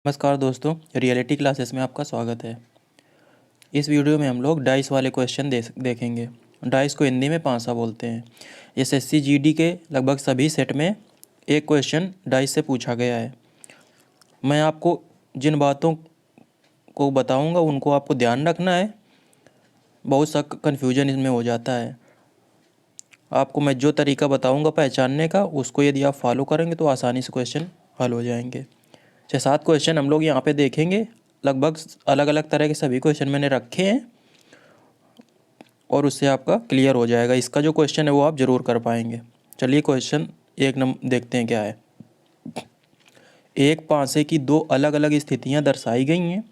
नमस्कार दोस्तों, reality classes में आपका स्वागत है। इस वीडियो में हम लोग डाइस वाले क्वेश्चन देखेंगे। डाइस को हिंदी में पांसा बोलते हैं। एसएससी जीडी के लगभग सभी सेट में एक क्वेश्चन डाइस से पूछा गया है। मैं आपको जिन बातों को बताऊंगा उनको आपको ध्यान रखना है। बहुत सा कन्फ्यूजन इसमें हो जाता है। आपको मैं जो तरीका बताऊँगा पहचानने का, उसको यदि आप फॉलो करेंगे तो आसानी से क्वेश्चन हल हो जाएंगे। 6-7 क्वेश्चन हम लोग यहाँ पे देखेंगे। लगभग अलग अलग तरह के सभी क्वेश्चन मैंने रखे हैं और उससे आपका क्लियर हो जाएगा। इसका जो क्वेश्चन है वो आप ज़रूर कर पाएंगे। चलिए क्वेश्चन 1 नंबर देखते हैं क्या है। एक पासे की दो अलग अलग स्थितियाँ दर्शाई गई हैं।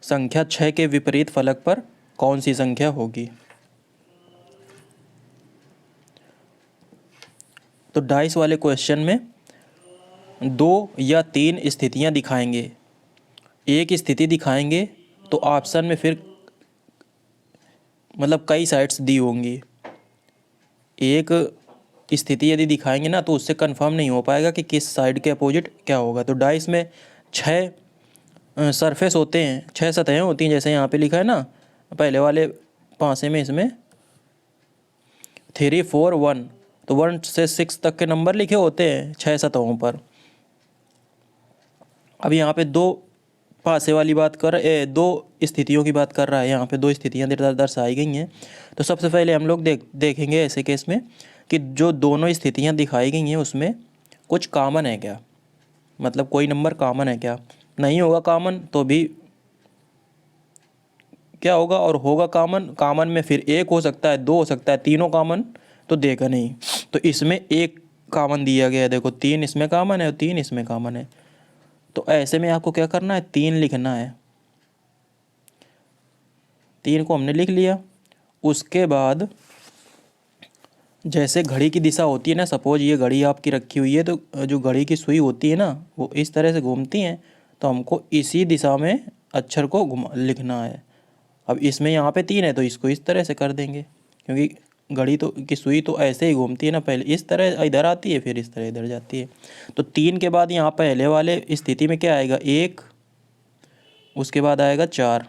संख्या 6 के विपरीत फलक पर कौन सी संख्या होगी? तो डाइस वाले क्वेश्चन में 2 या 3 स्थितियाँ दिखाएंगे। एक स्थिति दिखाएंगे तो ऑप्शन में फिर मतलब कई साइड्स दी होंगी। एक स्थिति यदि दिखाएंगे ना तो उससे कंफर्म नहीं हो पाएगा कि किस साइड के अपोजिट क्या होगा। तो डाइस में 6 सरफेस होते हैं, 6 सतहें होती हैं, जैसे यहाँ पे लिखा है ना पहले वाले पासे में। इसमें 3, 4, 1, तो 1 से 6 तक के नंबर लिखे होते हैं 6 सतहों पर। अब यहाँ पे दो पासे वाली बात दो स्थितियों की बात कर रहा है। यहाँ पे 2 स्थितियाँ दर्शाई गई हैं। तो सबसे पहले हम लोग देखेंगे ऐसे केस में कि जो दोनों स्थितियाँ दिखाई गई हैं उसमें कुछ कॉमन है क्या, मतलब कोई नंबर कॉमन है क्या। नहीं होगा कॉमन तो भी क्या होगा, और होगा कॉमन में फिर 1 हो सकता है, 2 हो सकता है, तीनों कॉमन तो देगा नहीं। तो इसमें 1 कॉमन दिया गया है। देखो 3 इसमें कॉमन है और 3 इसमें कॉमन है। तो ऐसे में आपको क्या करना है, 3 लिखना है। 3 को हमने लिख लिया। उसके बाद जैसे घड़ी की दिशा होती है ना, सपोज ये घड़ी आपकी रखी हुई है तो जो घड़ी की सुई होती है ना वो इस तरह से घूमती हैं। तो हमको इसी दिशा में अक्षर को लिखना है। अब इसमें यहाँ पे 3 है तो इसको इस तरह से कर देंगे, क्योंकि घड़ी तो की सुई तो ऐसे ही घूमती है ना, पहले इस तरह इधर आती है फिर इस तरह इधर जाती है। तो 3 के बाद यहाँ पहले वाले स्थिति में क्या आएगा, 1, उसके बाद आएगा 4।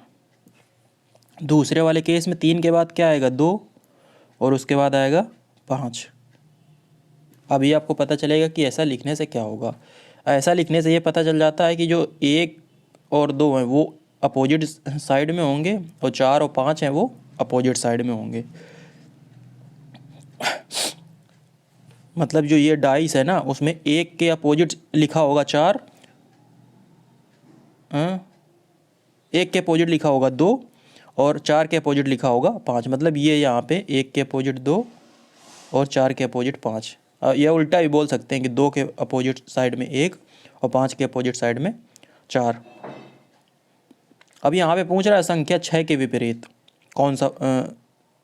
दूसरे वाले केस में 3 के बाद क्या आएगा, 2, और उसके बाद आएगा 5। अभी आपको पता चलेगा कि ऐसा लिखने से क्या होगा। ऐसा लिखने से ये पता चल जाता है कि जो 1 और 2 हैं वो अपोजिट साइड में होंगे और 4 और 5 हैं वो अपोजिट साइड में होंगे। मतलब जो ये डाइस है ना उसमें 1 के अपोजिट लिखा होगा 4, 1 के अपोजिट लिखा होगा 2 और 4 के अपोजिट लिखा होगा 5। मतलब ये यहाँ पे 1 के अपोजिट 2 और 4 के अपोजिट 5। यह उल्टा भी बोल सकते हैं कि 2 के अपोजिट साइड में 1 और 5 के अपोजिट साइड में 4। अब यहाँ पे पूछ रहा है संख्या 6 के विपरीत कौन सा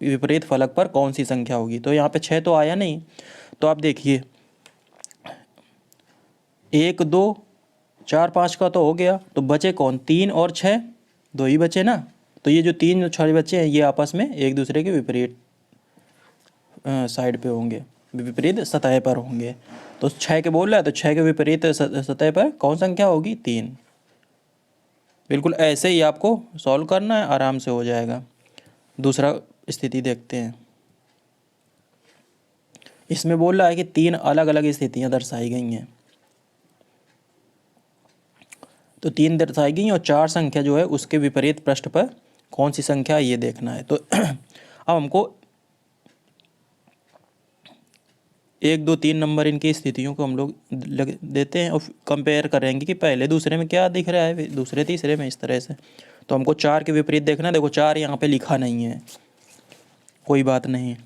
विपरीत फलक पर कौन सी संख्या होगी। तो यहाँ पे 6 तो आया नहीं। तो आप देखिए 1, 2, 4, 5 का तो हो गया, तो बचे कौन, 3 और 6, 2 ही बचे ना। तो ये जो 3 6 बचे हैं ये आपस में एक दूसरे के विपरीत साइड पे होंगे, विपरीत सतह पर होंगे। तो 6 के बोल रहा है तो 6 के विपरीत सतह पर कौन संख्या होगी, 3। बिल्कुल ऐसे ही आपको सॉल्व करना है, आराम से हो जाएगा। दूसरा स्थिति देखते हैं। इसमें बोल रहा है कि 3 अलग अलग स्थितियां दर्शाई गई हैं। तो 3 दर्शाई गई और 4 संख्या जो है उसके विपरीत पृष्ठ पर कौन सी संख्या है ये देखना है। तो अब हमको 1, 2, 3 नंबर इनकी स्थितियों को हम लोग देते हैं और कंपेयर करेंगे कि पहले दूसरे में क्या दिख रहा है, दूसरे तीसरे में, इस तरह से। तो हमको 4 के विपरीत देखना है। देखो 4 यहाँ पे लिखा नहीं है, कोई बात नहीं,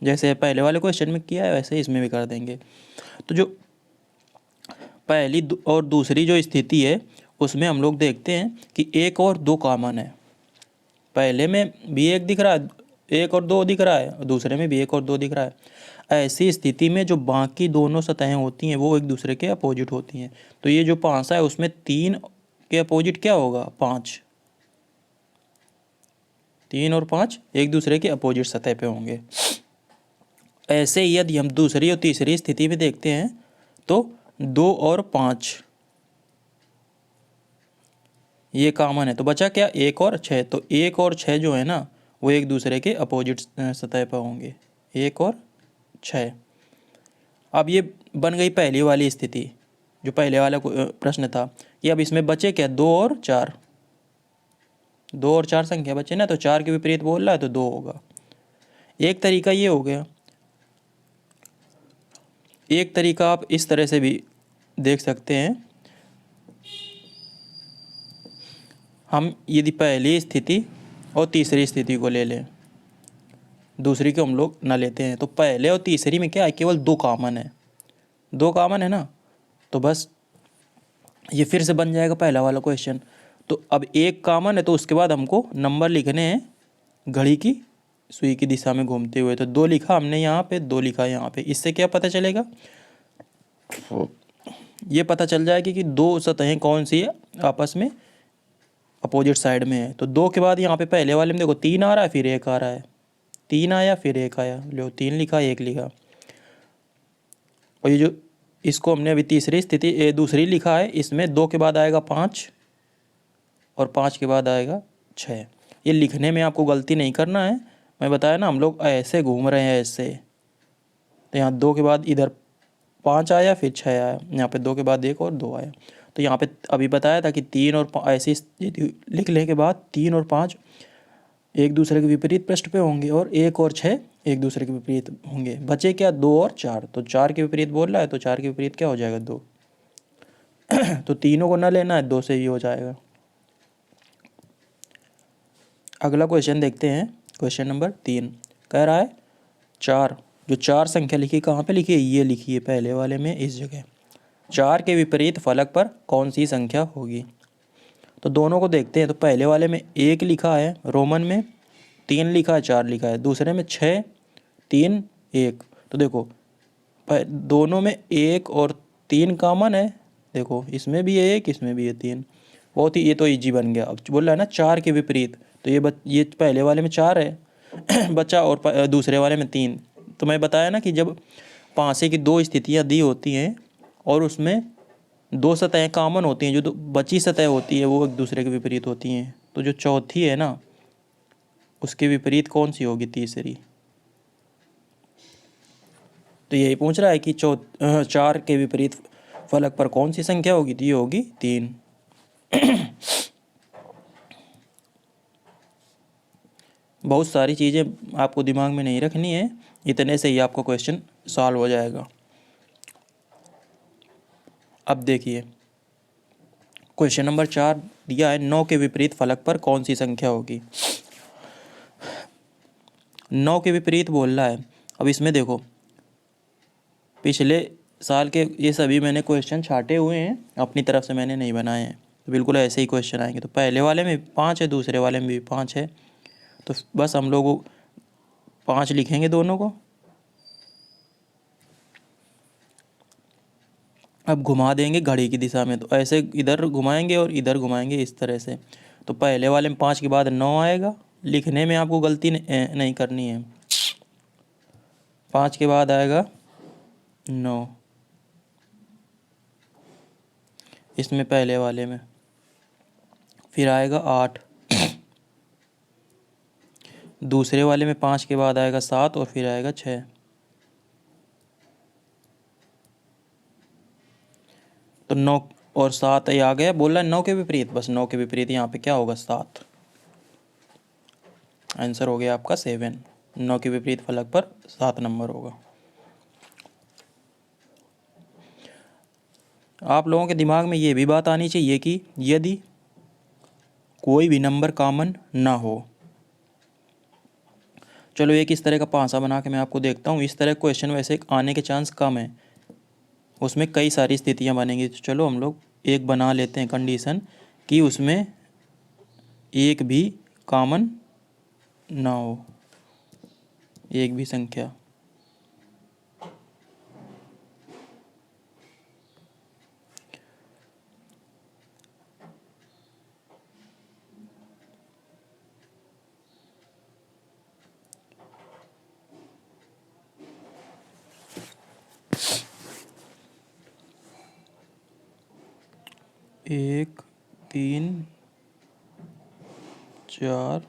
जैसे पहले वाले क्वेश्चन में किया है वैसे इसमें भी कर देंगे। तो जो पहली और दूसरी जो स्थिति है उसमें हम लोग देखते हैं कि 1 और 2 कॉमन है। पहले में भी 1 दिख रहा है, 1 और 2 दिख रहा है, और दूसरे में भी 1 और 2 दिख रहा है। ऐसी स्थिति में जो बाकी दोनों सतहें होती हैं वो एक दूसरे के अपोजिट होती हैं। तो ये जो पांसा है उसमें 3 के अपोजिट क्या होगा, 5। 3 और 5 एक दूसरे के अपोजिट सतह पे होंगे। ऐसे ही यदि हम दूसरी और तीसरी स्थिति में देखते हैं तो 2 और 5 ये कॉमन है, तो बचा क्या, 1 और 6। तो 1 और 6 जो है ना वो एक दूसरे के अपोजिट सतह पर होंगे, 1 और 6। अब ये बन गई पहली वाली स्थिति, जो पहले वाला प्रश्न था कि अब इसमें बचे क्या, 2 और 4। 2 और 4 संख्या बचे ना, तो 4 के विपरीत बोल रहा है तो 2 होगा। एक तरीका ये हो गया। एक तरीका आप इस तरह से भी देख सकते हैं, हम यदि पहली स्थिति और तीसरी स्थिति को ले लें, दूसरी को हम लोग ना लेते हैं, तो पहले और तीसरी में क्या है, केवल 2 कॉमन है। 2 कॉमन है ना, तो बस ये फिर से बन जाएगा पहला वाला क्वेश्चन। तो अब 1 कॉमन है, तो उसके बाद हमको नंबर लिखने हैं घड़ी की सुई की दिशा में घूमते हुए। तो 2 लिखा हमने यहाँ पे, 2 लिखा यहाँ पे। इससे क्या पता चलेगा, ये पता चल जाएगी कि 2 सतहें कौन सी है आपस में अपोजिट साइड में है। तो 2 के बाद यहाँ पे पहले वाले में देखो 3 आ रहा है, फिर 1 आ रहा है, 3 आया फिर 1 आया, लो 3 लिखा 1 लिखा। और ये जो इसको हमने अभी तीसरी स्थिति दूसरी लिखा है, इसमें 2 के बाद आएगा 5 और 5 के बाद आएगा 6। ये लिखने में आपको गलती नहीं करना है, मैं बताया ना हम लोग ऐसे घूम रहे हैं ऐसे। तो यहाँ 2 के बाद इधर 5 आया फिर 6 आया, यहाँ पे 2 के बाद 1 और 2 आया। तो यहाँ पे अभी बताया था कि 3 और ऐसी स्थिति लिखने के बाद 3 और 5 एक दूसरे के विपरीत पृष्ठ पे होंगे, और 1 और 6 एक दूसरे के विपरीत होंगे। बचे क्या, 2 और 4। तो 4 के विपरीत बोल रहा है, तो 4 के विपरीत क्या हो जाएगा, 2। तो तीनों को ना लेना है, 2 से ही हो जाएगा। अगला क्वेश्चन देखते हैं, क्वेश्चन नंबर 3 कह रहा है 4। जो 4 संख्या लिखी कहाँ पे लिखी है, ये लिखी है पहले वाले में इस जगह। 4 के विपरीत फलक पर कौन सी संख्या होगी। तो दोनों को देखते हैं। तो पहले वाले में 1 लिखा है रोमन में, 3 लिखा है, 4 लिखा है। दूसरे में 6, 3, 1। तो देखो दोनों में 1 और 3 कॉमन है। देखो इसमें भी है 1, इसमें भी है 3। बहुत ही, ये तो इजी बन गया। अब बोल रहा है ना 4 के विपरीत, तो ये पहले वाले में 4 है बच्चा, और दूसरे वाले में 3। तो मैं बताया ना कि जब पाँसे की 2 स्थितियाँ दी होती हैं और उसमें 2 सतहें कॉमन होती हैं, जो बची सतह होती है वो एक दूसरे के विपरीत होती हैं, तो जो चौथी है ना उसके विपरीत कौन सी होगी, तीसरी। तो यही पूछ रहा है कि 4 के विपरीत फलक पर कौन सी संख्या होगी, तो ये होगी 3। बहुत सारी चीज़ें आपको दिमाग में नहीं रखनी है, इतने से ही आपको क्वेश्चन सॉल्व हो जाएगा। अब देखिए क्वेश्चन नंबर 4 दिया है, 9 के विपरीत फलक पर कौन सी संख्या होगी। 9 के विपरीत बोल रहा है। अब इसमें देखो पिछले साल के ये सभी मैंने क्वेश्चन छाटे हुए हैं, अपनी तरफ से मैंने नहीं बनाए हैं। तो बिल्कुल ऐसे ही क्वेश्चन आएंगे। तो पहले वाले में 5 है, दूसरे वाले में भी 5 है, तो बस हम लोग 5 लिखेंगे दोनों को। अब घुमा देंगे घड़ी की दिशा में, तो ऐसे इधर घुमाएंगे और इधर घुमाएंगे इस तरह से। तो पहले वाले में 5 के बाद 9 आएगा। लिखने में आपको गलती नहीं करनी है। 5 के बाद आएगा 9, इसमें पहले वाले में। फिर आएगा 8, दूसरे वाले में 5 के बाद आएगा 7 और फिर आएगा 6। तो 9 और 7 ये आ गया। बोल रहा है 9 के विपरीत, बस 9 के विपरीत यहाँ पे क्या होगा, 7। आंसर हो गया आपका 7। 9 के विपरीत फलक पर 7 नंबर होगा। आप लोगों के दिमाग में ये भी बात आनी चाहिए कि यदि कोई भी नंबर कॉमन ना हो, चलो एक इस तरह का पासा बना के मैं आपको देखता हूँ। इस तरह क्वेश्चन वैसे आने के चांस कम है, उसमें कई सारी स्थितियाँ बनेंगी। तो चलो हम लोग एक बना लेते हैं कंडीशन कि उसमें एक भी कॉमन ना हो, एक भी संख्या। एक, 3, 4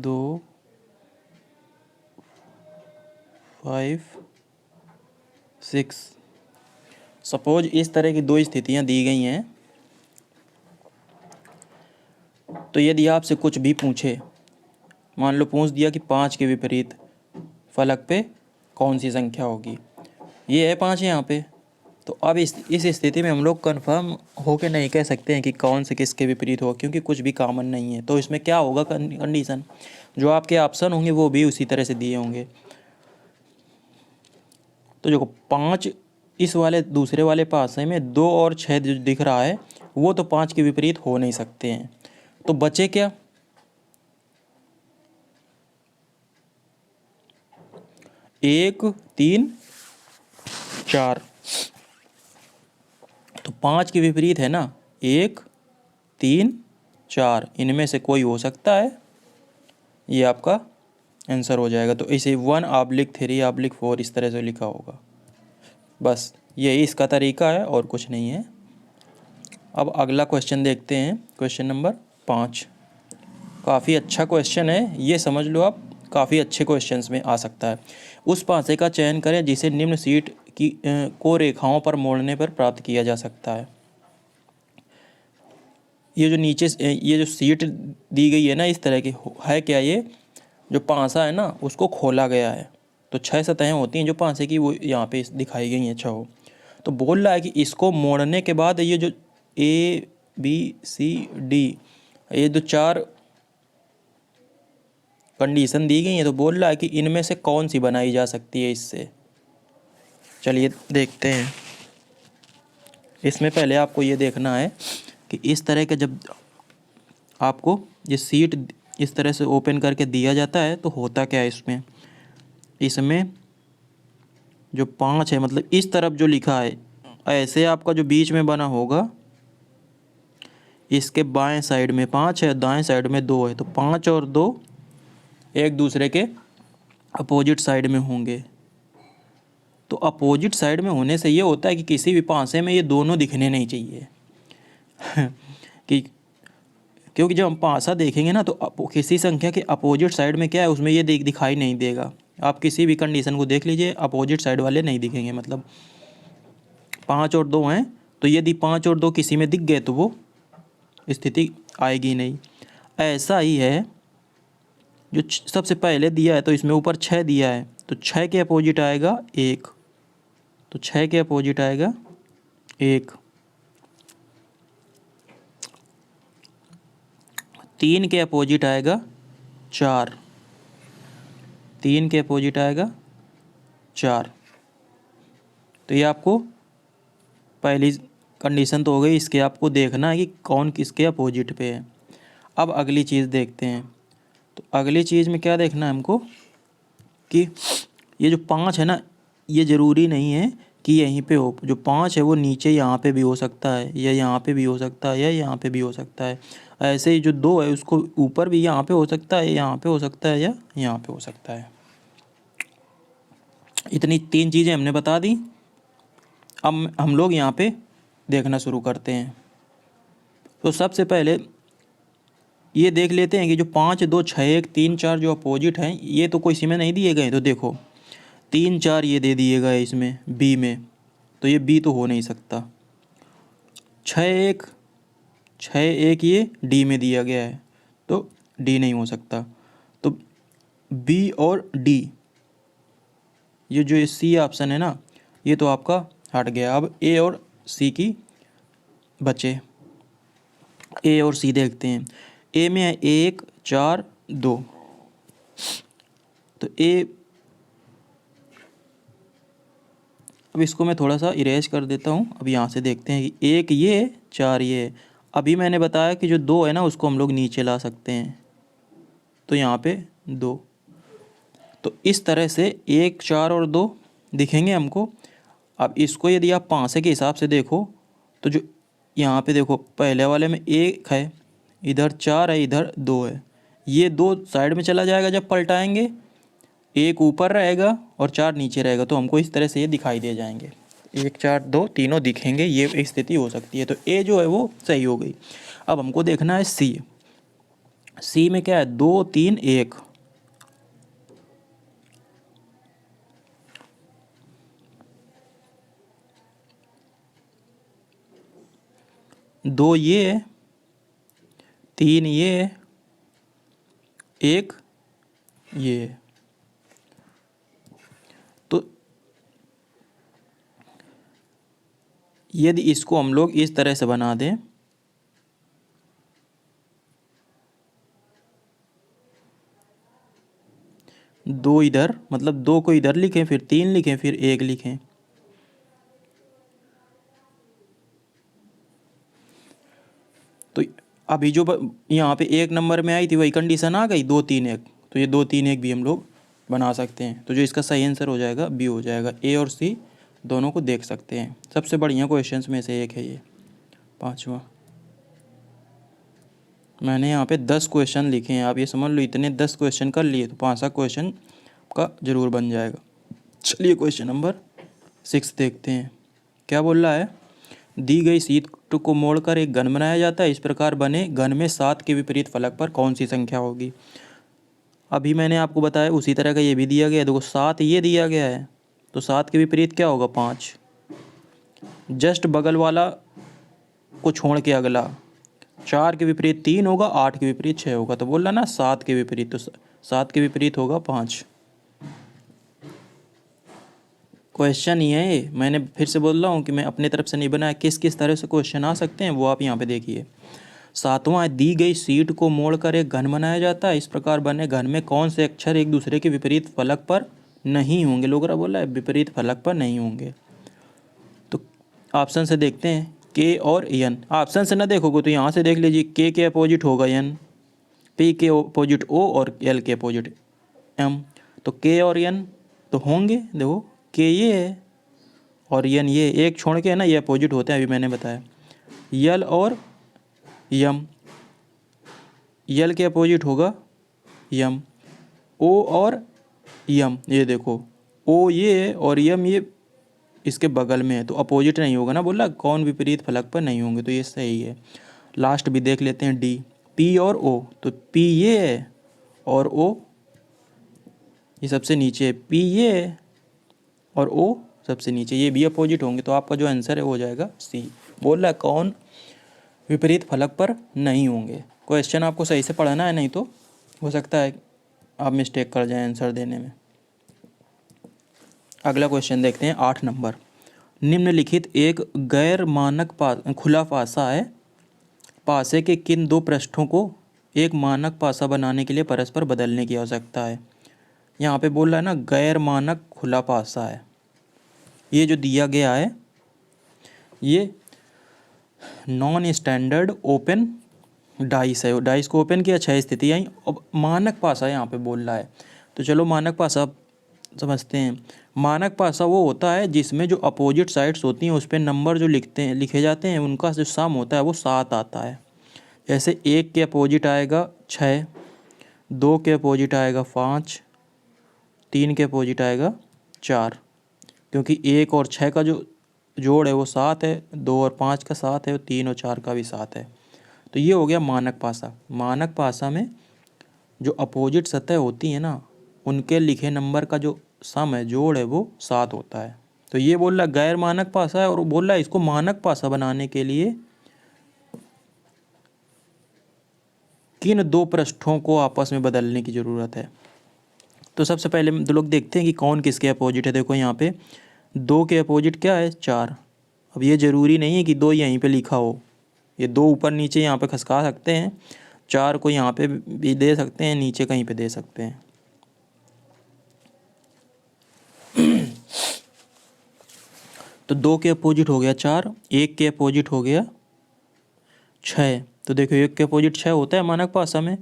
2 5 6। सपोज इस तरह की दो स्थितियां दी गई हैं, तो यदि आपसे कुछ भी पूछे, मान लो पूछ दिया कि 5 के विपरीत फलक पे कौन सी संख्या होगी, ये है 5 यहाँ पे। तो अब इस स्थिति में हम लोग कन्फर्म होके नहीं कह सकते हैं कि कौन से किसके विपरीत होगा, क्योंकि कुछ भी कॉमन नहीं है। तो इसमें क्या होगा, कंडीशन जो आपके ऑप्शन होंगे वो भी उसी तरह से दिए होंगे। तो देखो 5 इस वाले दूसरे वाले पासे में 2 और 6 जो दिख रहा है वो तो 5 के विपरीत हो नहीं सकते हैं। तो बचे क्या, 1 3 4। तो 5 के विपरीत है ना 1 3 4, इनमें से कोई हो सकता है, ये आपका आंसर हो जाएगा। तो इसे 1/3/4 इस तरह से लिखा होगा। बस यही इसका तरीका है और कुछ नहीं है। अब अगला क्वेश्चन देखते हैं, क्वेश्चन नंबर 5। काफ़ी अच्छा क्वेश्चन है, ये समझ लो आप, काफ़ी अच्छे क्वेश्चंस में आ सकता है। उस पासे का चयन करें जिसे निम्न सीट की को रेखाओं पर मोड़ने पर प्राप्त किया जा सकता है। ये जो नीचे ये जो सीट दी गई है ना इस तरह की, है क्या, ये जो पासा है ना उसको खोला गया है। तो 6 सतहें होती हैं जो पासे की, वो यहाँ पे दिखाई गई हैं 6। तो बोल रहा है कि इसको मोड़ने के बाद ये जो ABCD ये जो 4 कंडीशन दी गई है, तो बोल रहा है कि इनमें से कौन सी बनाई जा सकती है इससे। चलिए देखते हैं। इसमें पहले आपको ये देखना है कि इस तरह के जब आपको ये सीट इस तरह से ओपन करके दिया जाता है तो होता क्या है इसमें। इसमें जो 5 है, मतलब इस तरफ जो लिखा है ऐसे आपका जो बीच में बना होगा, इसके बाएं साइड में 5 है, दाएं साइड में 2 है। तो 5 और 2 एक दूसरे के अपोजिट साइड में होंगे। तो अपोजिट साइड में होने से ये होता है कि किसी भी पासे में ये दोनों दिखने नहीं चाहिए कि क्योंकि जब हम पासा देखेंगे ना तो किसी संख्या के अपोजिट साइड में क्या है उसमें ये दिखाई नहीं देगा। आप किसी भी कंडीशन को देख लीजिए, अपोजिट साइड वाले नहीं दिखेंगे। मतलब 5 और 2 हैं, तो यदि 5 और 2 किसी में दिख गए तो वो स्थिति आएगी नहीं। ऐसा ही है जो सबसे पहले दिया है, तो इसमें ऊपर 6 दिया है, तो 6 के अपोजिट आएगा 1, तो 6 के अपोजिट आएगा 1। 3 के अपोजिट आएगा 4, 3 के अपोजिट आएगा 4। तो ये आपको पहली कंडीशन तो हो गई, इसके आपको देखना है कि कौन किसके अपोजिट पे है। अब अगली चीज़ देखते हैं। तो अगली चीज़ में क्या देखना है हमको कि ये जो 5 है ना, ये ज़रूरी नहीं है कि यहीं पे हो। जो 5 है वो नीचे यहाँ पे भी हो सकता है, या यहाँ पे भी हो सकता है, या यहाँ पे भी हो सकता है। ऐसे ही जो 2 है उसको ऊपर भी यहाँ पे हो सकता है, यहाँ पे हो सकता है, या यहाँ पे हो सकता है। इतनी 3 चीज़ें हमने बता दी। अब हम लोग यहाँ पे देखना शुरू करते हैं। तो सबसे पहले ये देख लेते हैं कि जो 5 2 6 1 3 4 जो अपोजिट हैं ये तो कोई इसी में नहीं दिए गए। तो देखो 3 4 ये दे दिए गए इसमें बी में, तो ये बी तो हो नहीं सकता। 6 1 ये डी में दिया गया है, तो डी नहीं हो सकता। तो बी और डी, ये जो सी ऑप्शन है ना, ये तो आपका हट गया। अब ए और सी की बचे। ए और सी देखते हैं। ए में है 1 4 2, तो ए, अब इसको मैं थोड़ा सा इरेज कर देता हूँ। अब यहाँ से देखते हैं कि 1 ये 4 ये। अभी मैंने बताया कि जो 2 है ना उसको हम लोग नीचे ला सकते हैं, तो यहाँ पे 2। तो इस तरह से 1 4 और 2 दिखेंगे हमको। अब इसको यदि आप पासे के हिसाब से देखो तो जो यहाँ पे देखो पहले वाले में 1 है, इधर 4 है, इधर 2 है। ये 2 साइड में चला जाएगा जब पलटाएंगे, 1 ऊपर रहेगा और 4 नीचे रहेगा। तो हमको इस तरह से ये दिखाई दे जाएंगे। 1 4 2 तीनों दिखेंगे, ये स्थिति हो सकती है। तो ए जो है वो सही हो गई। अब हमको देखना है सी। सी में क्या है, 2 3 1, 2 ये, 3 ये, 1 ये। तो यदि इसको हम लोग इस तरह से बना दें, दो इधर, मतलब 2 को इधर लिखें, फिर 3 लिखें, फिर 1 लिखें, तो अभी जो यहाँ पे 1 नंबर में आई थी वही कंडीशन आ गई, 2 3 1, तो ये 2 3 1 भी हम लोग बना सकते हैं। तो जो इसका सही आंसर हो जाएगा बी हो जाएगा। ए और सी दोनों को देख सकते हैं। सबसे बढ़िया क्वेश्चंस में से एक है ये, 5वां। मैंने यहाँ पे 10 क्वेश्चन लिखे हैं, आप ये समझ लो इतने 10 क्वेश्चन कर लिए तो 5वां क्वेश्चन का ज़रूर बन जाएगा। चलिए क्वेश्चन नंबर 6 देखते हैं, क्या बोल रहा है। दी गई शीट को मोड़कर एक घन बनाया जाता है, इस प्रकार बने घन में 7 के विपरीत फलक पर कौन सी संख्या होगी। अभी मैंने आपको बताया उसी तरह का ये भी दिया गया है, देखो 7 ये दिया गया है, तो 7 के विपरीत क्या होगा, 5। जस्ट बगल वाला को छोड़ के अगला, 4 के विपरीत 3 होगा, 8 के विपरीत 6 होगा, तो बोल रहा ना 7 के विपरीत, तो 7 के विपरीत होगा 5। क्वेश्चन ये है, मैंने फिर से बोल रहा हूँ कि मैं अपने तरफ से नहीं बनाया, किस किस तरह से क्वेश्चन आ सकते हैं वो आप यहाँ पे देखिए। 7वां, दी गई शीट को मोड़कर एक घन बनाया जाता है, इस प्रकार बने घन में कौन से अक्षर एक दूसरे के विपरीत फलक पर नहीं होंगे। लोगरा बोला है विपरीत फलक पर नहीं होंगे। तो ऑप्शन से देखते हैं, के और एन। ऑप्शन से ना देखोगे तो यहाँ से देख लीजिए, के अपोजिट होगा एन, पी के अपोजिट ओ और एल के अपोजिट एम, तो के और एन तो होंगे। देखो के ये है और एन ये, एक छोड़ के है ना, ये अपोजिट होते हैं, अभी मैंने बताया। यल और यम, यल के अपोजिट होगा यम। ओ और यम, ये देखो ओ ये और यम ये इसके बगल में है, तो अपोजिट नहीं होगा ना, बोला कौन विपरीत फलक पर नहीं होंगे, तो ये सही है। लास्ट भी देख लेते हैं, डी, पी और ओ, तो पी ये है और ओ ये सबसे नीचे है, पी ये है और ओ सबसे नीचे, ये भी अपोजिट होंगे, तो आपका जो आंसर है वो हो जाएगा सी। बोल रहा कौन विपरीत फलक पर नहीं होंगे। क्वेश्चन आपको सही से पढ़ना है, नहीं तो हो सकता है आप मिस्टेक कर जाएं आंसर देने में। अगला क्वेश्चन देखते हैं, 8 नंबर। निम्नलिखित एक गैर मानक खुला पासा है, पासे के किन दो पृष्ठों को एक मानक पासा बनाने के लिए परस्पर बदलने की आवश्यकता है। यहाँ पे बोल रहा है ना गैर मानक खुला पासा है, ये जो दिया गया है ये नॉन स्टैंडर्ड ओपन डाइस है, डाइस को ओपन किया, 6 स्थिति आई। अब मानक पासा यहाँ पे बोल रहा है, तो चलो मानक पासा समझते हैं। मानक पासा वो होता है जिसमें जो अपोजिट साइड्स होती हैं उस पर नंबर जो लिखे जाते हैं उनका जो सम होता है वो 7 आता है। जैसे 1 के अपोजिट आएगा 6, 2 के अपोजिट आएगा 5, 3 के अपोजिट आएगा 4, क्योंकि 1 और 6 का जो जोड़ है वो 7 है, 2 और 5 का 7 है, और 3 और 4 का भी 7 है। तो ये हो गया मानक पासा। मानक पासा में जो अपोजिट सतह होती है ना उनके लिखे नंबर का जो सम है, जोड़ है, वो 7 होता है। तो ये बोल रहा गैर मानक पासा है, और बोल रहा है इसको मानक पासा बनाने के लिए किन दो पृष्ठों को आपस में बदलने की ज़रूरत है। तो सबसे पहले दो लोग देखते हैं कि कौन किसके अपोजिट है। देखो यहाँ पे 2 के अपोजिट क्या है, 4। अब ये ज़रूरी नहीं है कि 2 यहीं पे लिखा हो, ये 2 ऊपर नीचे यहाँ पे खसका सकते हैं, 4 को यहाँ पे भी दे सकते हैं, नीचे कहीं पे दे सकते हैं। तो 2 के अपोजिट हो गया 4, 1 के अपोजिट हो गया 6। तो देखो 1 के अपोजिट 6 होता है मानक पासा में,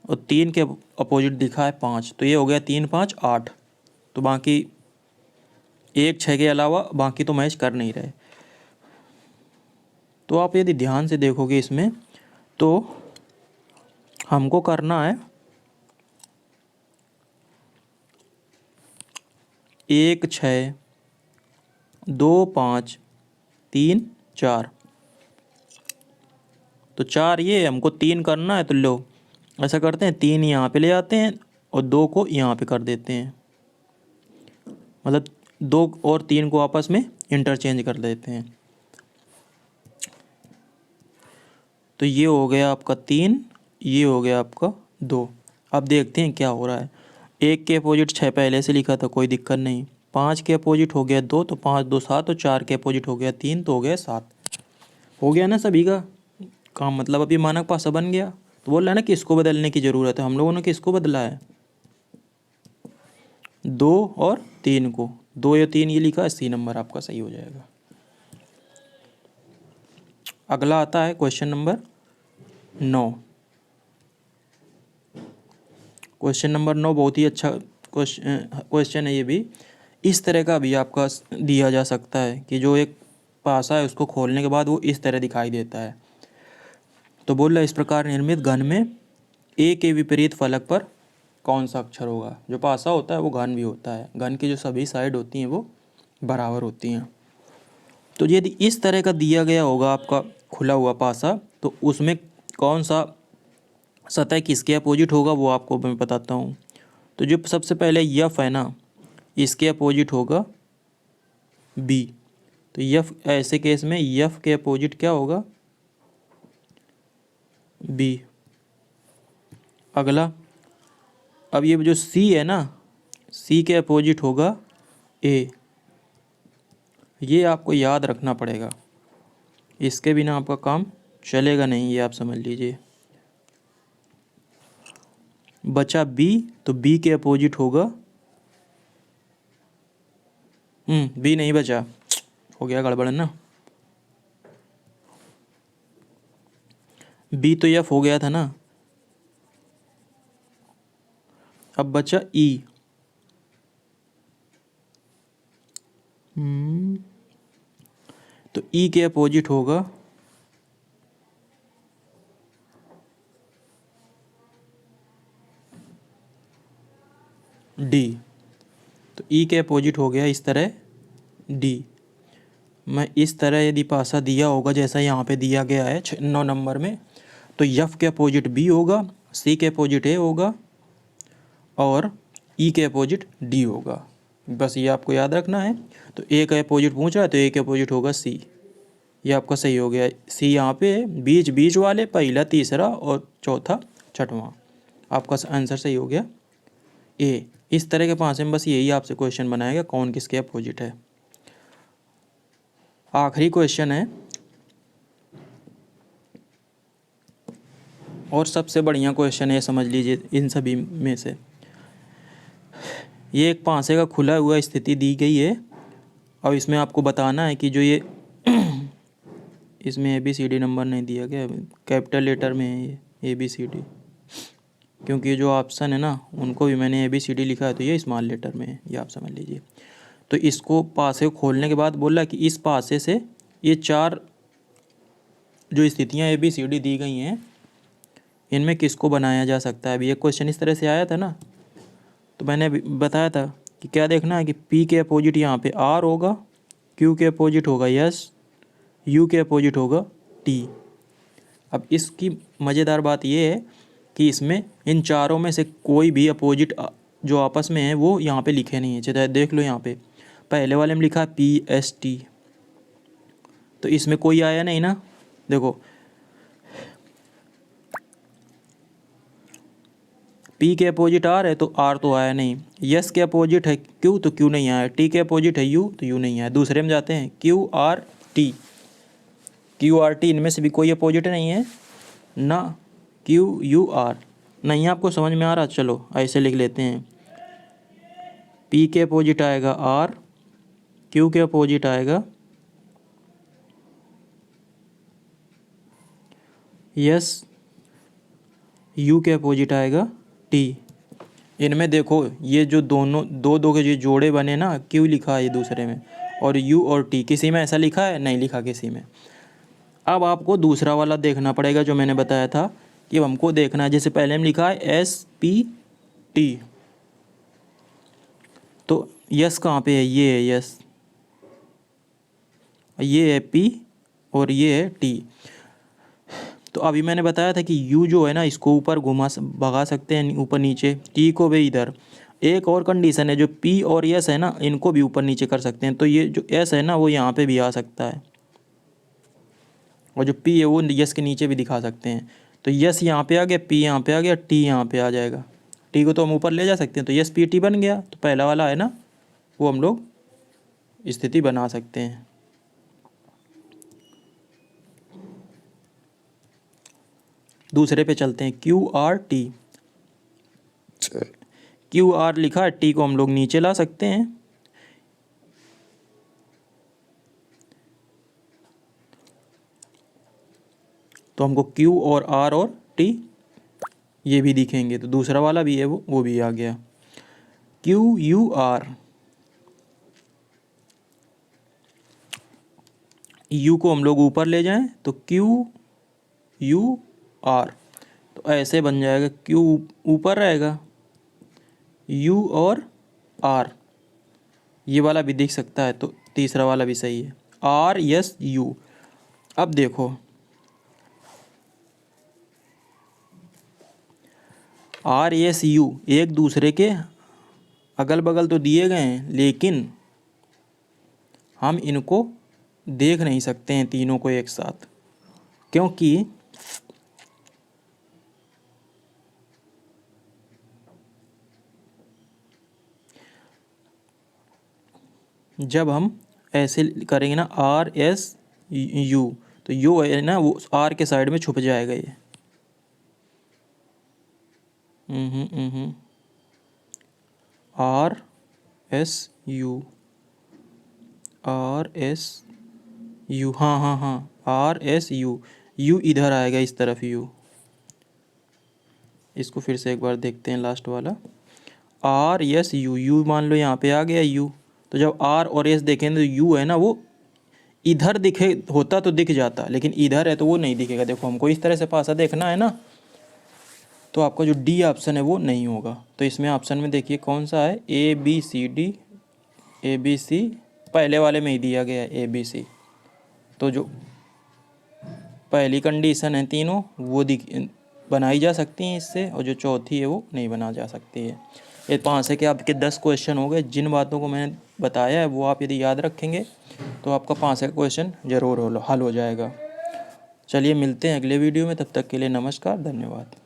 और 3 के अपोजिट दिखा है 5, तो ये हो गया 3 5 8। तो बाकी 1 6 के अलावा बाकी तो मैच कर नहीं रहे। तो आप यदि ध्यान से देखोगे इसमें तो हमको करना है 1 6 2 5 3 4, तो 4 ये हमको 3 करना है, तो लो ऐसा करते हैं, 3 यहाँ पे ले आते हैं और 2 को यहाँ पे कर देते हैं, मतलब 2 और 3 को आपस में इंटरचेंज कर देते हैं। तो ये हो गया आपका 3, ये हो गया आपका 2। अब देखते हैं क्या हो रहा है। 1 के अपोजिट 6 पहले से लिखा था, कोई दिक्कत नहीं। 5 के अपोजिट हो गया 2, तो 5 2 7, और 4 के अपोजिट हो गया 3, तो हो गया 7। हो गया ना सभी का काम, मतलब अभी मानक पासा बन गया। तो बोल रहा है ना कि इसको बदलने की ज़रूरत है, हम लोगों ने किसको बदला है, 2 और 3 को। 2 या 3 ये लिखा है, सी नंबर आपका सही हो जाएगा। अगला आता है क्वेश्चन नंबर 9। क्वेश्चन नंबर 9 बहुत ही अच्छा क्वेश्चन है ये भी। इस तरह का भी आपका दिया जा सकता है कि जो एक पासा है उसको खोलने के बाद वो इस तरह दिखाई देता है। तो बोल रहा है इस प्रकार निर्मित घन में ए के विपरीत फलक पर कौन सा अक्षर होगा। जो पासा होता है वो घन भी होता है, घन की जो सभी साइड होती हैं वो बराबर होती हैं। तो यदि इस तरह का दिया गया होगा आपका खुला हुआ पासा, तो उसमें कौन सा सतह किसके अपोजिट होगा वो आपको मैं बताता हूँ। तो जो सबसे पहले यफ है ना, इसके अपोजिट होगा बी। तो यफ, ऐसे केस में यफ के अपोजिट क्या होगा, बी। अगला, अब ये जो सी है ना, सी के अपोजिट होगा ए। ये आपको याद रखना पड़ेगा, इसके बिना आपका काम चलेगा नहीं, ये आप समझ लीजिए। बचा बी, तो बी के अपोजिट होगा, बी नहीं बचा, हो गया गड़बड़ ना। बी तो एफ हो गया था ना, अब बचा ई। तो ई के अपोजिट होगा डी। तो ई के अपोजिट हो गया इस तरह डी। मैं इस तरह यदि पासा दिया होगा जैसा यहाँ पे दिया गया है 9 नंबर में, तो यफ के अपोजिट बी होगा, सी के अपोजिट ए होगा और ई के अपोजिट डी होगा। बस ये आपको याद रखना है। तो ए का अपोजिट पूछ रहा है, तो ए के अपोजिट होगा सी। ये आपका सही हो गया। सी यहाँ पे बीच बीच वाले, पहला तीसरा और चौथा छठवां, आपका आंसर सही हो गया ए। इस तरह के पाँच में बस यही आपसे क्वेश्चन बनाएगा कौन किसके अपोजिट है। आखिरी क्वेश्चन है और सबसे बढ़िया क्वेश्चन है, समझ लीजिए इन सभी में से। ये एक पासे का खुला हुआ स्थिति दी गई है और इसमें आपको बताना है कि जो ये इसमें ABCD नंबर नहीं दिया गया, कैपिटल लेटर में है ये ABCD, क्योंकि जो ऑप्शन है ना उनको भी मैंने ABCD लिखा है, तो ये स्मॉल लेटर में है, ये आप समझ लीजिए। तो इसको पासे को खोलने के बाद बोला कि इस पासे से ये 4 जो स्थितियाँ ABCD दी गई हैं, इनमें किसको बनाया जा सकता है। अभी एक क्वेश्चन इस तरह से आया था ना, तो मैंने बताया था कि क्या देखना है कि P के अपोजिट यहाँ पे R होगा, Q के अपोजिट होगा S, U के अपोजिट होगा T। अब इसकी मज़ेदार बात ये है कि इसमें इन चारों में से कोई भी अपोजिट जो आपस में है वो यहाँ पे लिखे नहीं है। चाहे देख लो, यहाँ पे पहले वाले में लिखा है PST, तो इसमें कोई आया नहीं ना। देखो P के अपोजिट R है तो R तो आया नहीं, S के अपोजिट है Q तो Q नहीं आया, T के अपोजिट है U तो U नहीं आया। दूसरे में जाते हैं QRT, QRT इनमें से भी कोई अपोजिट नहीं है ना, QUR नहीं। आपको समझ में आ रहा, चलो ऐसे लिख लेते हैं। P के अपोजिट आएगा R, Q के अपोजिट आएगा S, U के अपोजिट आएगा T। इनमें देखो ये जो दोनों दो के जो जोड़े बने ना, Q लिखा है ये दूसरे में और U और T, किसी में ऐसा लिखा है नहीं लिखा किसी में। अब आपको दूसरा वाला देखना पड़ेगा जो मैंने बताया था कि हमको देखना है, जैसे पहले में लिखा है SPT, तो यस कहाँ पे है, ये है यस, ये है P और ये है T। तो अभी मैंने बताया था कि यू जो है ना इसको ऊपर भगा सकते हैं ऊपर नीचे, टी को भी इधर। एक और कंडीशन है, जो पी और एस है ना इनको भी ऊपर नीचे कर सकते हैं, तो ये जो एस है ना वो यहाँ पे भी आ सकता है, और जो पी है वो यस के नीचे भी दिखा सकते हैं। तो यस यहाँ पे आ गया, पी यहाँ पे आ गया, टी यहाँ पे आ जाएगा। टी को तो हम ऊपर ले जा सकते हैं, तो यस पी टी बन गया। तो पहला वाला है ना वो हम लोग स्थिति बना सकते हैं। दूसरे पे चलते हैं, Q R T. Q R लिखा है, टी को हम लोग नीचे ला सकते हैं। तो हमको क्यू और आर और टी ये भी दिखेंगे। तो दूसरा वाला भी है वो भी आ गया, क्यू यू आर। यू को हम लोग ऊपर ले जाएं तो क्यू यू आर, तो ऐसे बन जाएगा, क्यू ऊपर रहेगा, यू और आर, ये वाला भी दिख सकता है। तो तीसरा वाला भी सही है, आर एस यू। अब देखो आर एस यू एक दूसरे के अगल बगल तो दिए गए हैं, लेकिन हम इनको देख नहीं सकते हैं तीनों को एक साथ, क्योंकि जब हम ऐसे करेंगे ना आर एस यू, तो यू है ना वो आर के साइड में छुप जाएगा ये। R S U, R S U, हाँ हाँ हाँ, आर एस यू, यू इधर आएगा इस तरफ यू। इसको फिर से एक बार देखते हैं लास्ट वाला, आर एस यू, यू मान लो यहाँ पे आ गया यू। तो जब आर और एस देखें तो यू है ना वो इधर दिखे होता तो दिख जाता, लेकिन इधर है तो वो नहीं दिखेगा। देखो हमको इस तरह से पासा देखना है ना, तो आपका जो डी ऑप्शन है वो नहीं होगा। तो इसमें ऑप्शन में देखिए कौन सा है, A B C D, A B C पहले वाले में ही दिया गया है ए बी सी। तो जो पहली कंडीशन है तीनों वो बनाई जा सकती हैं इससे, और जो चौथी है वो नहीं बना जा सकती है। ये 5 से कि आपके 10 क्वेश्चन हो गए। जिन बातों को मैंने बताया है वो आप यदि याद रखेंगे तो आपका 5 का क्वेश्चन ज़रूर हल हो जाएगा। चलिए मिलते हैं अगले वीडियो में, तब तक के लिए नमस्कार, धन्यवाद।